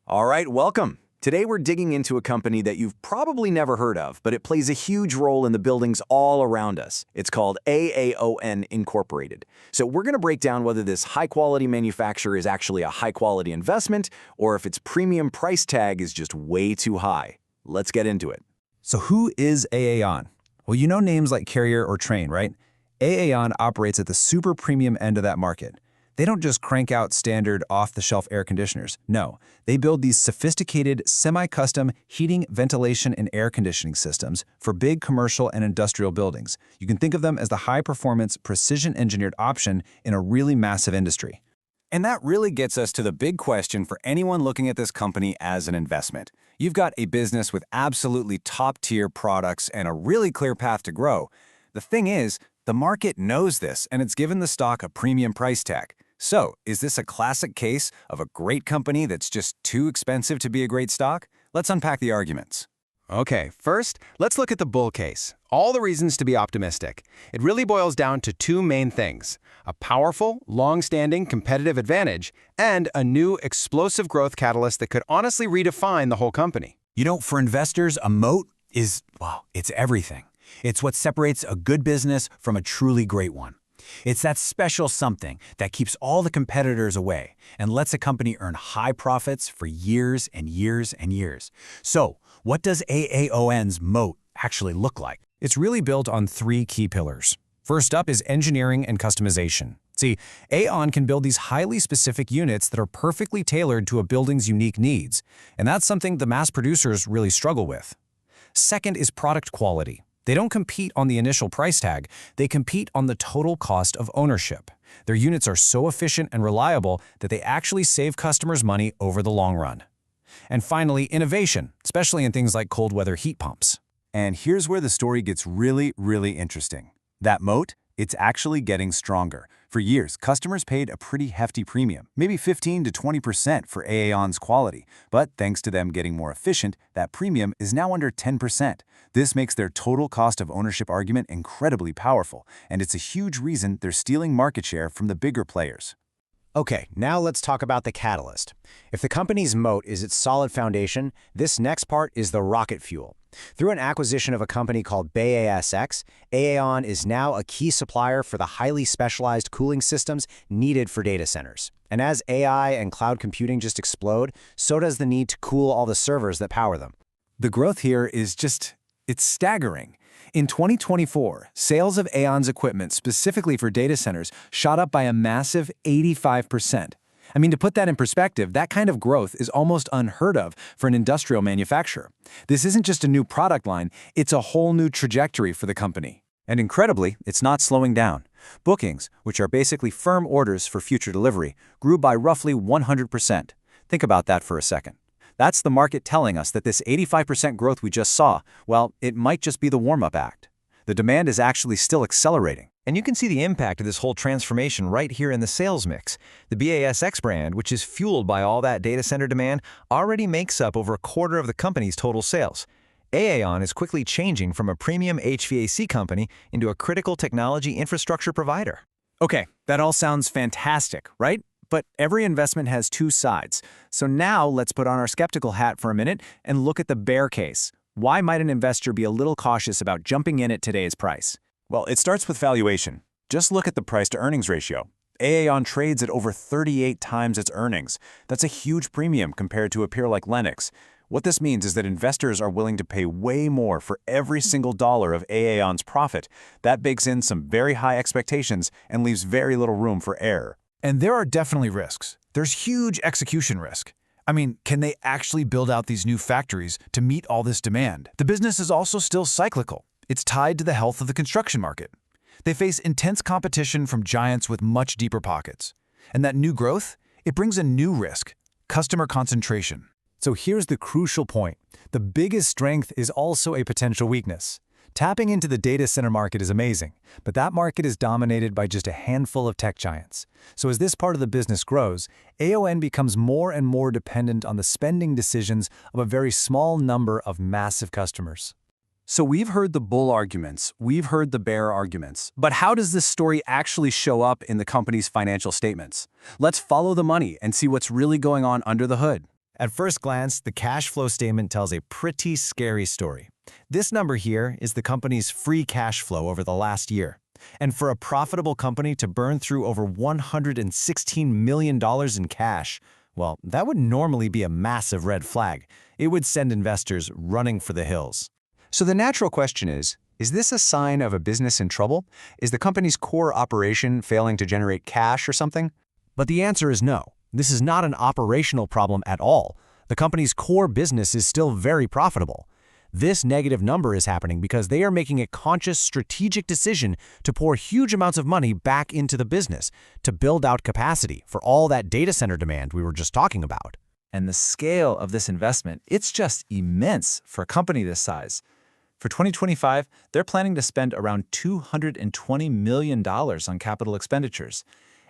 All right, welcome. Today we're digging into a company that you've probably never heard of, but it plays a huge role in the buildings all around us. It's called AAON Incorporated. So we're going to break down whether this high-quality manufacturer is actually a high-quality investment or if its premium price tag is just way too high. Let's get into it. So who is AAON? Well, you know names like Carrier or Trane, right? AAON operates at the super premium end of that market. They don't just crank out standard off-the-shelf air conditioners. No, they build these sophisticated, semi-custom heating, ventilation, and air conditioning systems for big commercial and industrial buildings. You can think of them as the high-performance, precision-engineered option in a really massive industry. And that really gets us to the big question for anyone looking at this company as an investment. You've got a business with absolutely top-tier products and a really clear path to grow. The thing is, the market knows this, and it's given the stock a premium price tag. So, is this a classic case of a great company that's just too expensive to be a great stock? Let's unpack the arguments. Okay, first, let's look at the bull case. All the reasons to be optimistic. It really boils down to two main things: a powerful, long-standing competitive advantage, and a new explosive growth catalyst that could honestly redefine the whole company. You know, for investors, a moat is, well, it's everything. It's what separates a good business from a truly great one. It's that special something that keeps all the competitors away and lets a company earn high profits for years and years and years. So, what does AAON's moat actually look like? It's really built on three key pillars. First up is engineering and customization. See, AAON can build these highly specific units that are perfectly tailored to a building's unique needs, and that's something the mass producers really struggle with. Second is product quality. They don't compete on the initial price tag, they compete on the total cost of ownership. Their units are so efficient and reliable that they actually save customers money over the long run. And finally, innovation, especially in things like cold weather heat pumps. And here's where the story gets really interesting. That moat, it's actually getting stronger. For years, customers paid a pretty hefty premium, maybe 15 to 20% for AAON's quality. But thanks to them getting more efficient, that premium is now under 10%. This makes their total cost of ownership argument incredibly powerful, and it's a huge reason they're stealing market share from the bigger players. Okay, now let's talk about the catalyst. If the company's moat is its solid foundation, this next part is the rocket fuel. Through an acquisition of a company called BASX, AAON is now a key supplier for the highly specialized cooling systems needed for data centers. And as AI and cloud computing just explode, so does the need to cool all the servers that power them. The growth here is it's staggering. In 2024, sales of AAON's equipment specifically for data centers shot up by a massive 85%. I mean, to put that in perspective, that kind of growth is almost unheard of for an industrial manufacturer. This isn't just a new product line, it's a whole new trajectory for the company. And incredibly, it's not slowing down. Bookings, which are basically firm orders for future delivery, grew by roughly 100%. Think about that for a second. That's the market telling us that this 85% growth we just saw, well, it might just be the warm-up act. The demand is actually still accelerating. And you can see the impact of this whole transformation right here in the sales mix. The BASX brand, which is fueled by all that data center demand, already makes up over a quarter of the company's total sales. AAON is quickly changing from a premium HVAC company into a critical technology infrastructure provider. Okay, that all sounds fantastic, right? But every investment has two sides. So now let's put on our skeptical hat for a minute and look at the bear case. Why might an investor be a little cautious about jumping in at today's price? Well, it starts with valuation. Just look at the price-to-earnings ratio. AAON trades at over 38 times its earnings. That's a huge premium compared to a peer like Lennox. What this means is that investors are willing to pay way more for every single dollar of AAON's profit. That bakes in some very high expectations and leaves very little room for error. And there are definitely risks. There's huge execution risk. I mean, can they actually build out these new factories to meet all this demand? The business is also still cyclical. It's tied to the health of the construction market. They face intense competition from giants with much deeper pockets. And that new growth, it brings a new risk, customer concentration. So here's the crucial point. The biggest strength is also a potential weakness. Tapping into the data center market is amazing, but that market is dominated by just a handful of tech giants. So as this part of the business grows, AAON becomes more and more dependent on the spending decisions of a very small number of massive customers. So we've heard the bull arguments, we've heard the bear arguments, but how does this story actually show up in the company's financial statements? Let's follow the money and see what's really going on under the hood. At first glance, the cash flow statement tells a pretty scary story. This number here is the company's free cash flow over the last year. And for a profitable company to burn through over $116 million in cash, well, that would normally be a massive red flag. It would send investors running for the hills. So the natural question is this a sign of a business in trouble? Is the company's core operation failing to generate cash or something? But the answer is no. This is not an operational problem at all. The company's core business is still very profitable. This negative number is happening because they are making a conscious strategic decision to pour huge amounts of money back into the business to build out capacity for all that data center demand we were just talking about. And the scale of this investment, it's just immense for a company this size. For 2025, they're planning to spend around $220 million on capital expenditures.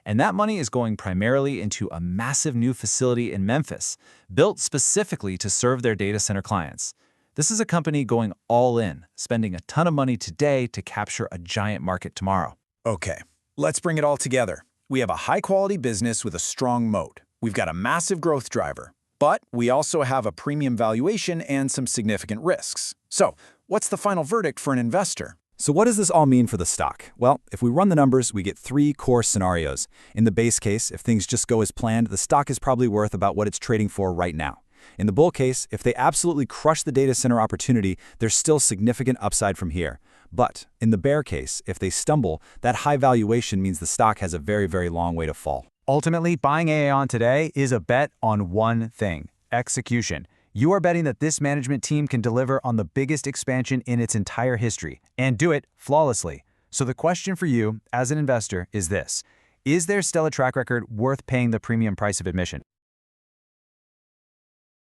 And that money is going primarily into a massive new facility in Memphis, built specifically to serve their data center clients. This is a company going all in, spending a ton of money today to capture a giant market tomorrow. Okay, let's bring it all together. We have a high-quality business with a strong moat. We've got a massive growth driver. But we also have a premium valuation and some significant risks. So, what's the final verdict for an investor? So what does this all mean for the stock? Well, if we run the numbers, we get three core scenarios. In the base case, if things just go as planned, the stock is probably worth about what it's trading for right now. In the bull case, if they absolutely crush the data center opportunity, there's still significant upside from here. But in the bear case, if they stumble, that high valuation means the stock has a very, very long way to fall. Ultimately, buying AAON today is a bet on one thing: execution. You are betting that this management team can deliver on the biggest expansion in its entire history and do it flawlessly. So the question for you as an investor is this: is their stellar track record worth paying the premium price of admission?